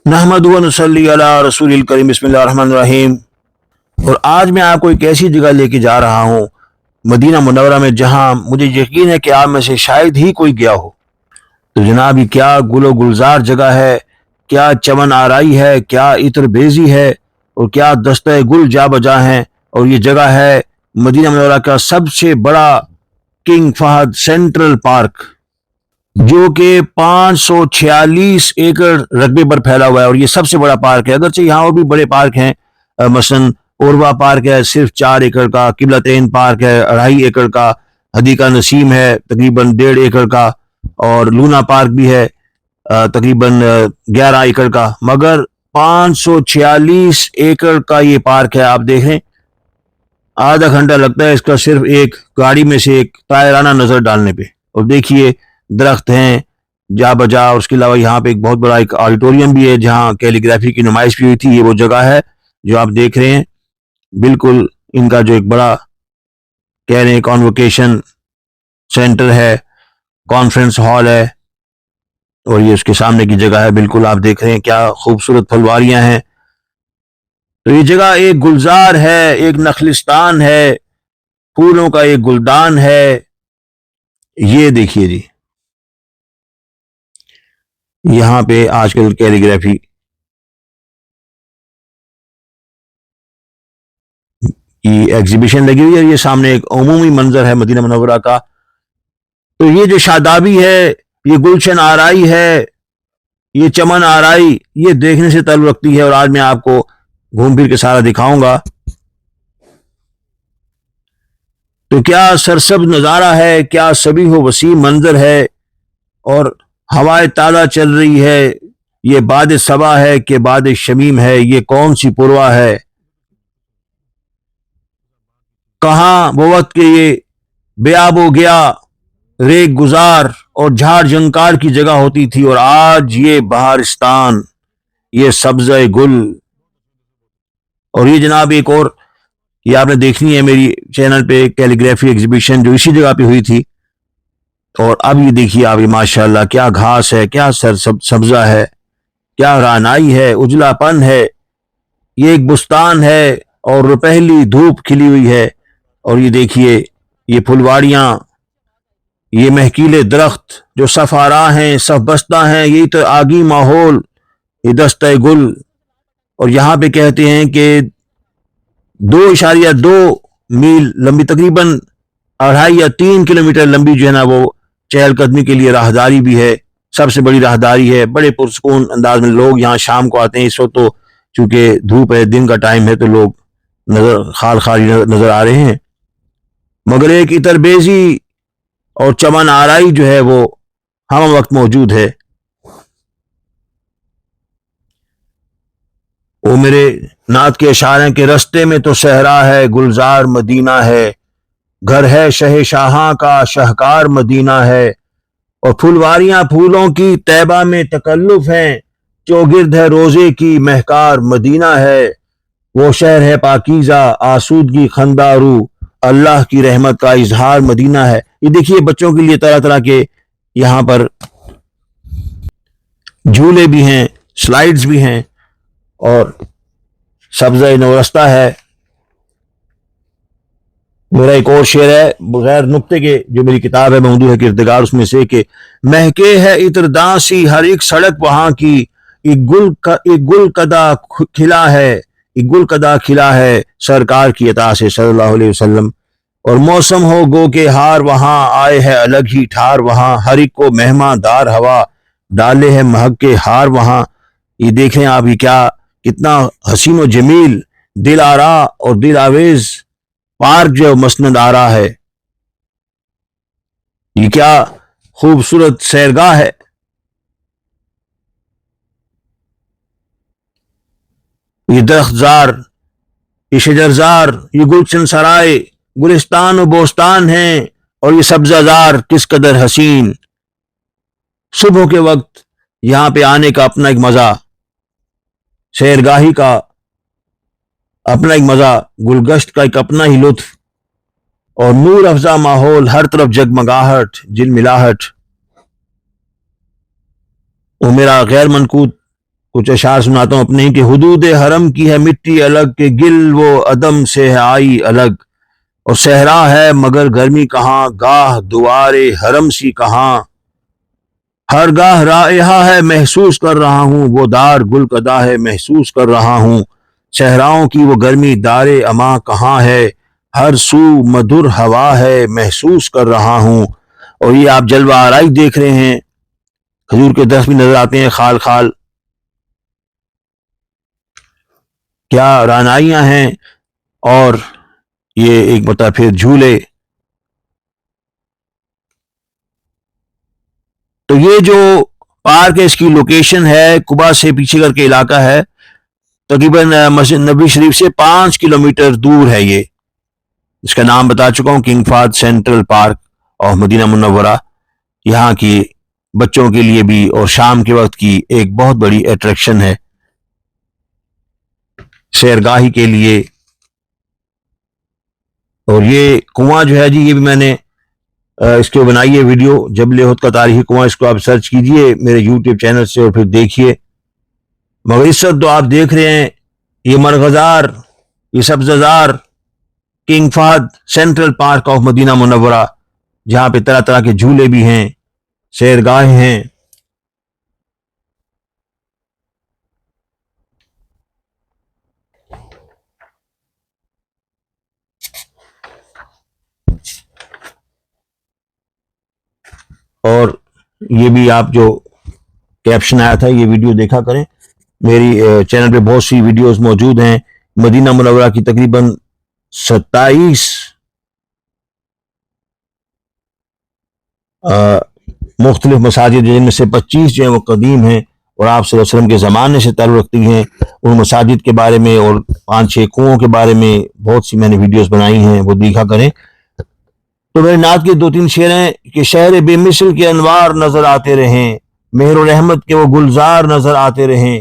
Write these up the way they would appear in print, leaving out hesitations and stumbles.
نحمدہ و نصلی علی رسول الکریم بسم اللہ الرحمن الرحیم۔ اور آج میں آپ کو ایک ایسی جگہ لے کے جا رہا ہوں مدینہ منورہ میں جہاں مجھے یقین ہے کہ آپ میں سے شاید ہی کوئی گیا ہو۔ تو جناب یہ کیا گل و گلزار جگہ ہے، کیا چمن آرائی ہے، کیا عطر بیزی ہے اور کیا دستہ گل جا بجا ہیں۔ اور یہ جگہ ہے مدینہ منورہ کا سب سے بڑا کنگ فہد سینٹرل پارک، جو کہ 546 ایکڑ رقبے پر پھیلا ہوا ہے، اور یہ سب سے بڑا پارک ہے۔ اگرچہ یہاں اور بھی بڑے پارک ہیں، مثلا اوروا پارک ہے صرف 4 ایکڑ کا، قبلتین پارک ہے 2.5 ایکڑ کا، حدیقہ نسیم ہے تقریباً 1.5 ایکڑ کا، اور لونا پارک بھی ہے تقریباً 11 ایکڑ کا، مگر 546 ایکڑ کا یہ پارک ہے۔ آپ دیکھیں آدھا گھنٹہ لگتا ہے اس کا صرف ایک گاڑی میں سے ایک طائرانہ نظر ڈالنے پہ، اور دیکھیے درخت ہیں جا بجا، اور اس کے علاوہ یہاں پہ ایک بہت بڑا ایک آڈیٹوریم بھی ہے جہاں کیلی گرافی کی نمائش بھی ہوئی تھی۔ یہ وہ جگہ ہے جو آپ دیکھ رہے ہیں، بالکل ان کا جو ایک بڑا کہہ رہے ہیں کانوکیشن سینٹر ہے، کانفرنس ہال ہے، اور یہ اس کے سامنے کی جگہ ہے۔ بالکل آپ دیکھ رہے ہیں کیا خوبصورت پھلواریاں ہیں۔ تو یہ جگہ ایک گلزار ہے، ایک نخلستان ہے، پھولوں کا ایک گلدان ہے۔ یہ دیکھیے جی، یہاں پہ آج کل کیلی گرافی کی ایگزیبیشن لگی ہوئی ہے۔ یہ سامنے ایک عمومی منظر ہے مدینہ منورہ کا۔ تو یہ جو شادابی ہے، یہ گلشن آرائی ہے، یہ چمن آرائی، یہ دیکھنے سے تعلق رکھتی ہے، اور آج میں آپ کو گھوم پھر کے سارا دکھاؤں گا۔ تو کیا سرسبز نظارہ ہے، کیا سبھی ہو وسیع منظر ہے، اور ہوائے تازہ چل رہی ہے۔ یہ باد صبا ہے کہ باد شمیم ہے، یہ کون سی پروا ہے، کہاں وہ وقت کے یہ بے آب و گیا ریگ گزار اور جھاڑ جنکار کی جگہ ہوتی تھی، اور آج یہ بہارستان، یہ سبزہ گل۔ اور یہ جناب ایک اور یہ آپ نے دیکھنی ہے میری چینل پہ کیلی گرافی ایگزیبیشن جو اسی جگہ پہ ہوئی تھی۔ اور اب یہ دیکھیے آپ، یہ ماشاءاللہ کیا گھاس ہے، کیا سبزہ ہے، کیا رانائی ہے، اجلا پن ہے۔ یہ ایک بستان ہے اور پہلی دھوپ کھلی ہوئی ہے، اور یہ دیکھیے یہ پھلواریاں، یہ مہکیلے درخت جو صف آرا ہیں، صف بستہ ہیں، یہی تو آگی ماحول، یہ دستہ گل۔ اور یہاں پہ کہتے ہیں کہ 2.2 میل لمبی، تقریباً 2.5 یا 3 کلومیٹر لمبی جو ہے نا وہ چہل قدمی کے لیے راہداری بھی ہے، سب سے بڑی راہداری ہے۔ بڑے پرسکون انداز میں لوگ یہاں شام کو آتے ہیں، اس وقت تو چونکہ دھوپ ہے، دن کا ٹائم ہے، تو لوگ نظر خالی نظر آ رہے ہیں، مگر ایک عطر بیزی اور چمن آرائی جو ہے وہ ہم وقت موجود ہے۔ وہ میرے نعت کے اشعار ہیں کہ رستے میں تو صحرا ہے، گلزار مدینہ ہے، گھر ہے شہ شاہاں کا، شہکار مدینہ ہے، اور پھلواریاں پھولوں کی طیبہ میں تکلف ہیں، چوگرد ہے روزے کی مہکار مدینہ ہے، وہ شہر ہے پاکیزہ آسودگی خندارو، اللہ کی رحمت کا اظہار مدینہ ہے۔ یہ دیکھیے بچوں کے لیے طرح طرح کے یہاں پر جھولے بھی ہیں، سلائیڈز بھی ہیں، اور سبزہ نورستہ ہے۔ میرا ایک اور شعر ہے بغیر نقطے کے جو میری کتاب ہے موضوع ہے کردگار، اس میں سے کہ مہکے ہے عطر دانسی ہر ایک سڑک وہاں کی، ایک گل کدا کھلا ہے، ایک گل کدا کھلا ہے سرکار کی عطا سے صلی اللہ علیہ وسلم، اور موسم ہو گو کے ہار وہاں، آئے ہے الگ ہی ٹھار وہاں، ہر ایک کو مہماں دار ہوا، ڈالے ہے مہک کے ہار وہاں۔ یہ دیکھیں آپ، یہ کیا کتنا حسین و جمیل دل آرا اور دل آویز پارک جو مسند آ رہا ہے، یہ کیا خوبصورت سیرگاہ ہے۔ یہ درخت زار، یہ شجرزار، یہ گلشن سرائے، گلستان و بوستان ہیں، اور یہ سبزہ زار کس قدر حسین۔ صبح کے وقت یہاں پہ آنے کا اپنا ایک مزہ، سیرگاہی کا اپنا ایک مزہ، گلگشت کا ایک اپنا ہی لطف، اور نور افزا ماحول، ہر طرف جگمگاہٹ جلملاہٹ۔ وہ میرا غیر منقوط کچھ اشعار سناتا ہوں اپنے کہ حدود حرم کی ہے مٹی الگ، کہ گل وہ عدم سے ہے آئی الگ، اور صحرا ہے مگر گرمی کہاں، گاہ دوارے حرم سی کہاں، ہر گاہ رائحہ ہے محسوس کر رہا ہوں، وہ دار گل قدا ہے محسوس کر رہا ہوں، صحراؤں کی وہ گرمی دار اما کہاں ہے، ہر سو مدھر ہوا ہے محسوس کر رہا ہوں۔ اور یہ آپ جلوہ آرائی دیکھ رہے ہیں، کھجور کے درخت بھی نظر آتے ہیں خال خال، کیا رانائیاں ہیں، اور یہ ایک بتا پھر جھولے۔ تو یہ جو پارک ہے اس کی لوکیشن ہے قباء سے پیچھے کر کے علاقہ ہے، تقریباً مسجد نبی شریف سے 5 کلومیٹر دور ہے یہ، اس کا نام بتا چکا ہوں، کنگ فہد سینٹرل پارک اور مدینہ منورہ، یہاں کی بچوں کے لیے بھی اور شام کے وقت کی ایک بہت بڑی اٹریکشن ہے سیرگاہی کے لیے۔ اور یہ کنواں جو ہے جی، یہ بھی میں نے اس کے بنائی ہے ویڈیو، جبل احد کا تاریخی کنواں، اس کو آپ سرچ کیجئے میرے یوٹیوب چینل سے اور پھر دیکھیے۔ مگر اس وقت تو آپ دیکھ رہے ہیں یہ مرغزار، یہ سبززار، King Fahd Central Park of Medina Munawwarah, جہاں پہ طرح طرح کے جھولے بھی ہیں، سیرگاہیں ہیں۔ اور یہ بھی آپ جو کیپشن آیا تھا یہ ویڈیو دیکھا کریں، میری چینل پہ بہت سی ویڈیوز موجود ہیں مدینہ منورہ کی، تقریباً 27 مختلف مساجد، جن میں سے 25 جو ہیں وہ قدیم ہیں اور آپ صلی اللہ علیہ وسلم کے زمانے سے تعلق رکھتی ہیں، ان مساجد کے بارے میں اور 5-6 کنووں کے بارے میں بہت سی میں نے ویڈیوز بنائی ہیں، وہ دیکھا کریں۔ تو میرے نعت کے 2-3 شعر ہیں کہ شہر بے مثل کے انوار نظر آتے رہیں، مہر و رحمت کے وہ گلزار نظر آتے رہیں،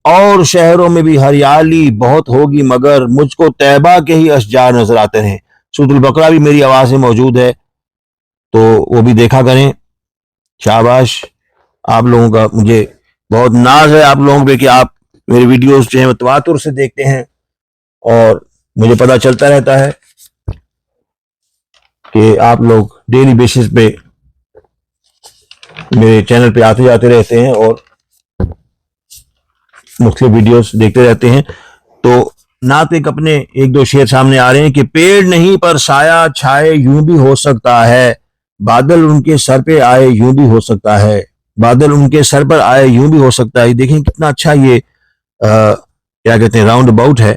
اور شہروں میں بھی ہریالی بہت ہوگی مگر مجھ کو طیبہ کے ہی اشجار نظر آتے رہیں۔ سورۃ البقرہ بھی میری آواز میں موجود ہے، تو وہ بھی دیکھا کریں۔ شاباش، آپ لوگوں کا مجھے بہت ناز ہے آپ لوگوں پہ کہ آپ میری ویڈیوز جو ہیں تواتر سے دیکھتے ہیں، اور مجھے پتہ چلتا رہتا ہے کہ آپ لوگ ڈیلی بیسس پہ میرے چینل پہ آتے جاتے رہتے ہیں اور مختلف ویڈیوز دیکھتے رہتے ہیں۔ تو نعت ایک اپنے 1-2 شعر سامنے آ رہے ہیں کہ پیڑ نہیں پر سایہ چھائے یوں بھی ہو سکتا ہے، بادل ان کے سر پہ آئے یوں بھی ہو سکتا ہے، بادل ان کے سر پر آئے یوں بھی ہو سکتا ہے۔ دیکھیں کتنا اچھا یہ کیا کہتے ہیں راؤنڈ اباؤٹ ہے،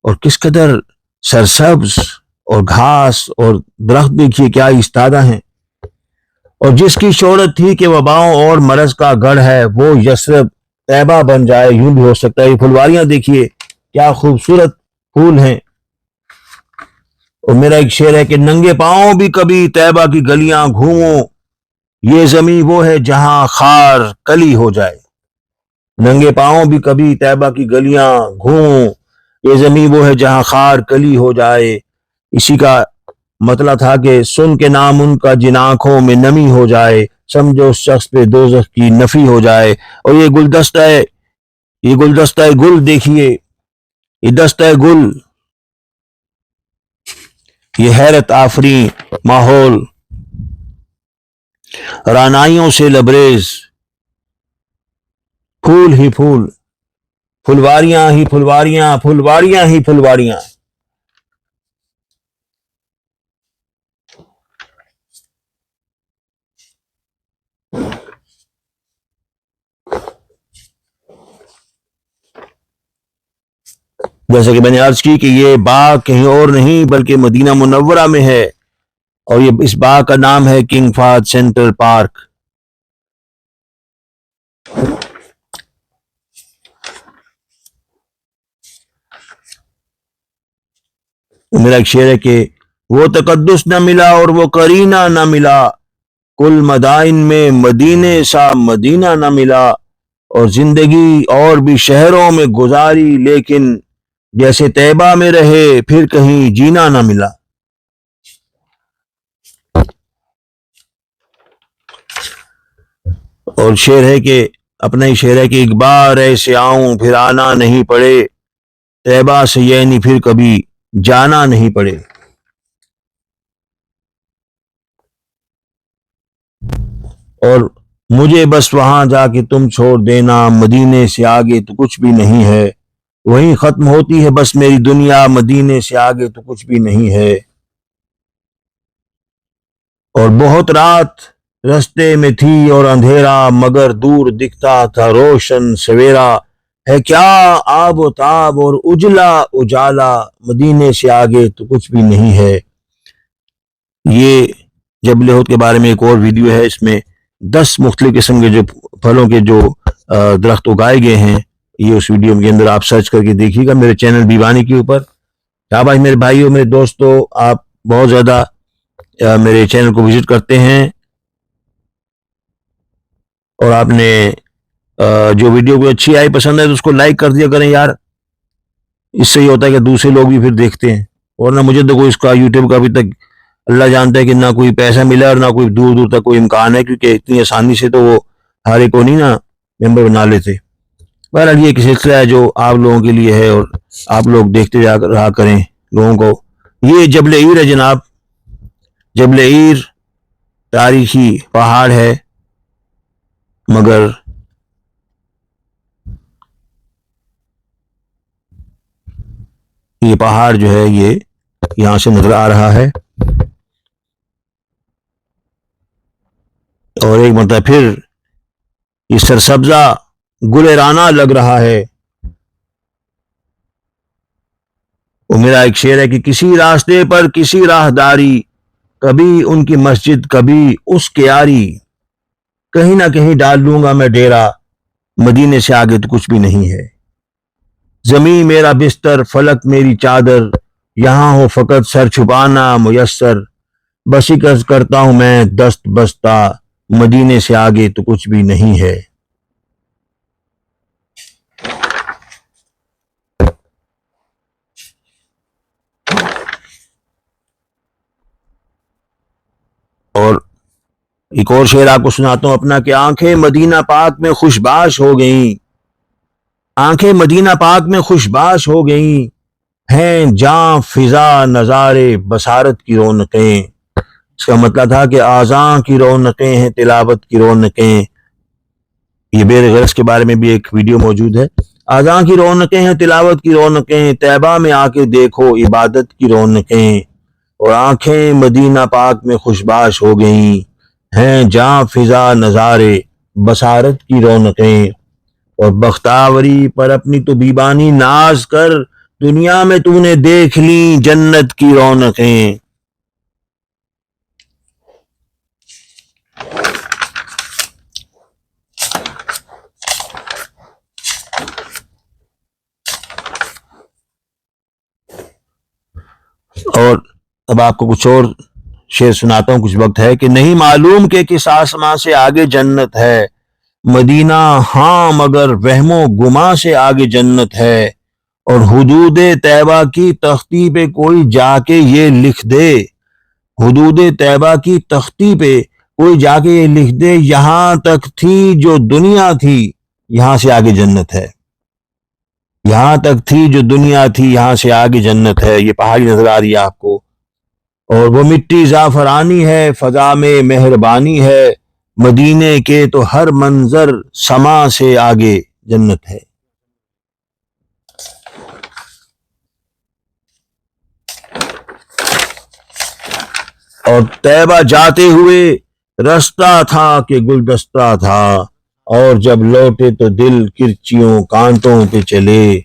اور کس قدر سرسبز اور گھاس اور درخت دیکھیے کیا استادہ ہیں۔ اور جس کی شہرت تھی کہ وباؤں اور مرض کا گڑھ ہے، وہ یثرب طیبہ بن جائے یوں بھی ہو سکتا ہے۔ یہ پھلواریاں دیکھیے کیا خوبصورت پھول ہیں۔ اور میرا ایک شعر ہے کہ ننگے پاؤں بھی کبھی طیبہ کی گلیاں گھوموں، یہ زمیں وہ ہے جہاں خار کلی ہو جائے۔ ننگے پاؤں بھی کبھی طیبہ کی گلیاں گھوموں، یہ زمیں وہ ہے جہاں خار کلی ہو جائے۔ اسی کا مطلب تھا کہ سن کے نام ان کا جن آنکھوں میں نمی ہو جائے، سمجھو اس شخص پہ دوزخ کی نفی ہو جائے۔ اور یہ گلدستہ گل دیکھیے، یہ دستہ گل، یہ حیرت آفریں ماحول، رانائیوں سے لبریز، پھول ہی پھول، پھلواریاں ہی پھلواریاں، پھلواریاں ہی پھلواریاں۔ جیسا کہ میں نے عرض کی کہ یہ باغ کہیں اور نہیں بلکہ مدینہ منورہ میں ہے، اور یہ اس باغ کا نام ہے کنگ فہد سینٹرل پارک۔ میرا ایک شعر ہے کہ وہ تقدس نہ ملا اور وہ قرینہ نہ ملا، کل مدائن میں مدینے سا مدینہ نہ ملا، اور زندگی اور بھی شہروں میں گزاری لیکن جیسے طیبہ میں رہے پھر کہیں جینا نہ ملا۔ اور شعر ہے کہ اپنا ہی شعر ہے کہ ایک بار ایسے آؤں پھر آنا نہیں پڑے، طیبہ سے یعنی پھر کبھی جانا نہیں پڑے۔ اور مجھے بس وہاں جا کے تم چھوڑ دینا، مدینے سے آگے تو کچھ بھی نہیں ہے، وہیں ختم ہوتی ہے بس میری دنیا، مدینے سے آگے تو کچھ بھی نہیں ہے۔ اور بہت رات رستے میں تھی اور اندھیرا، مگر دور دکھتا تھا روشن سویرا، ہے کیا آب و تاب اور اجلا اجالا، مدینے سے آگے تو کچھ بھی نہیں ہے۔ یہ جبل احد کے بارے میں ایک اور ویڈیو ہے، اس میں 10 مختلف قسم کے جو پھلوں کے جو درخت اگائے گئے ہیں، یہ اس ویڈیو کے اندر آپ سرچ کر کے دیکھیے گا میرے چینل بیوانی کے اوپر۔ کیا بھائی میرے بھائیوں، میرے دوستو، آپ بہت زیادہ میرے چینل کو وزٹ کرتے ہیں اور آپ نے جو ویڈیو کو اچھی آئی، پسند ہے، تو اس کو لائک کر دیا کریں یار، اس سے یہ ہوتا ہے کہ دوسرے لوگ بھی پھر دیکھتے ہیں۔ اور نہ مجھے تو کوئی اس کا یوٹیوب کا ابھی تک اللہ جانتا ہے کہ نہ کوئی پیسہ ملا اور نہ کوئی دور دور تک کوئی امکان ہے، کیونکہ اتنی آسانی سے تو وہ ہر ایک کو نہیں نا ممبر بنا لیتے۔ بہرحال یہ ایک سلسلہ ہے جو آپ لوگوں کے لیے ہے، اور آپ لوگ دیکھتے رہا کریں لوگوں کو۔ یہ جبل عیر ہے جناب، جبل عیر تاریخی پہاڑ ہے، مگر یہ پہاڑ جو ہے یہ یہاں سے نظر آ رہا ہے، اور ایک مرتبہ پھر یہ سرسبزہ گلرانہ لگ رہا ہے۔ وہ میرا ایک شعر ہے کہ کسی راستے پر کسی راہداری، کبھی ان کی مسجد کبھی اس کی یاری، کہیں نہ کہیں ڈال لوں گا میں ڈیرا، مدینے سے آگے تو کچھ بھی نہیں ہے۔ زمین میرا بستر فلک میری چادر، یہاں ہو فقط سر چھپانا میسر، بسیکس کرتا ہوں میں دست بستہ، مدینے سے آگے تو کچھ بھی نہیں ہے۔ اور ایک اور شعر آپ کو سناتا ہوں اپنا، کہ آنکھیں مدینہ پاک میں خوشباش ہو گئیں، آنکھیں مدینہ پاک میں خوشباش ہو گئیں، ہیں جاں فضا نظارے بصارت کی رونقیں۔ اس کا مطلب تھا کہ آذاں کی رونقیں ہیں، تلاوت کی رونقیں۔ یہ بیر غرض کے بارے میں بھی ایک ویڈیو موجود ہے۔ آذاں کی رونقیں ہیں، تلاوت کی رونقیں، طیبہ میں آ کے دیکھو عبادت کی رونقیں، اور آنکھیں مدینہ پاک میں خوشباش ہو گئیں، ہیں جاں فضا نظارے بصارت کی رونقیں، اور بختاوری پر اپنی تو بیبانی ناز کر، دنیا میں تو نے دیکھ لی جنت کی رونقیں۔ اور اب آپ کو کچھ اور شعر سناتا ہوں، کچھ وقت ہے، کہ نہیں معلوم کہ کس آسماں سے آگے جنت ہے، مدینہ ہاں مگر وہم و گماں سے آگے جنت ہے، اور حدود طیبہ کی تختی پہ کوئی جا کے یہ لکھ دے، حدود طیبہ کی تختی پہ کوئی جا کے یہ لکھ دے، یہاں تک تھی جو دنیا تھی یہاں سے آگے جنت ہے، یہاں تک تھی جو دنیا تھی یہاں سے آگے جنت ہے۔ یہ پہاڑی نظر آ رہی ہے آپ کو، اور وہ مٹی زعفرانی ہے، فضا میں مہربانی ہے، مدینے کے تو ہر منظر سما سے آگے جنت ہے۔ اور طیبہ جاتے ہوئے رستہ تھا کہ گلدستہ تھا، اور جب لوٹے تو دل کرچیوں کانٹوں پہ چلے،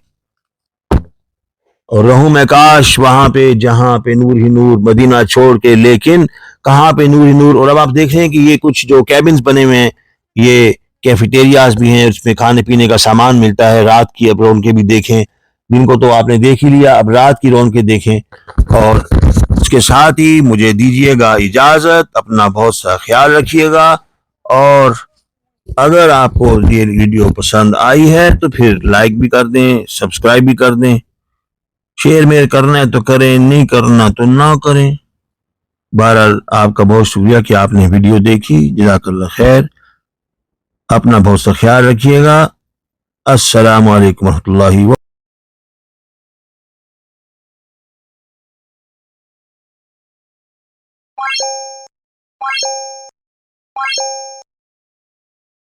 اور رہوں میں کاش وہاں پہ جہاں پہ نور ہی نور، مدینہ چھوڑ کے لیکن کہاں پہ نور ہی نور۔ اور اب آپ دیکھ رہے ہیں کہ یہ کچھ جو کیبنز بنے ہوئے ہیں، یہ کیفیٹیریاز بھی ہیں، اس میں کھانے پینے کا سامان ملتا ہے۔ رات کی اب رونقیں بھی دیکھیں، دن کو تو آپ نے دیکھ ہی لیا، اب رات کی رونقیں دیکھیں۔ اور اس کے ساتھ ہی مجھے دیجیے گا اجازت، اپنا بہت سا خیال رکھیے گا، اور اگر آپ کو یہ ویڈیو پسند آئی ہے تو پھر لائک بھی کر دیں، سبسکرائب بھی کر دیں، شیئر میئر کرنا ہے تو کریں، نہیں کرنا تو نہ کریں۔ بہرحال آپ کا بہت شکریہ کہ آپ نے ویڈیو دیکھی، جزاک اللہ خیر۔ اپنا بہت سا خیال رکھیے گا۔ السلام علیکم ورحمۃ اللہ وبرکاتہ۔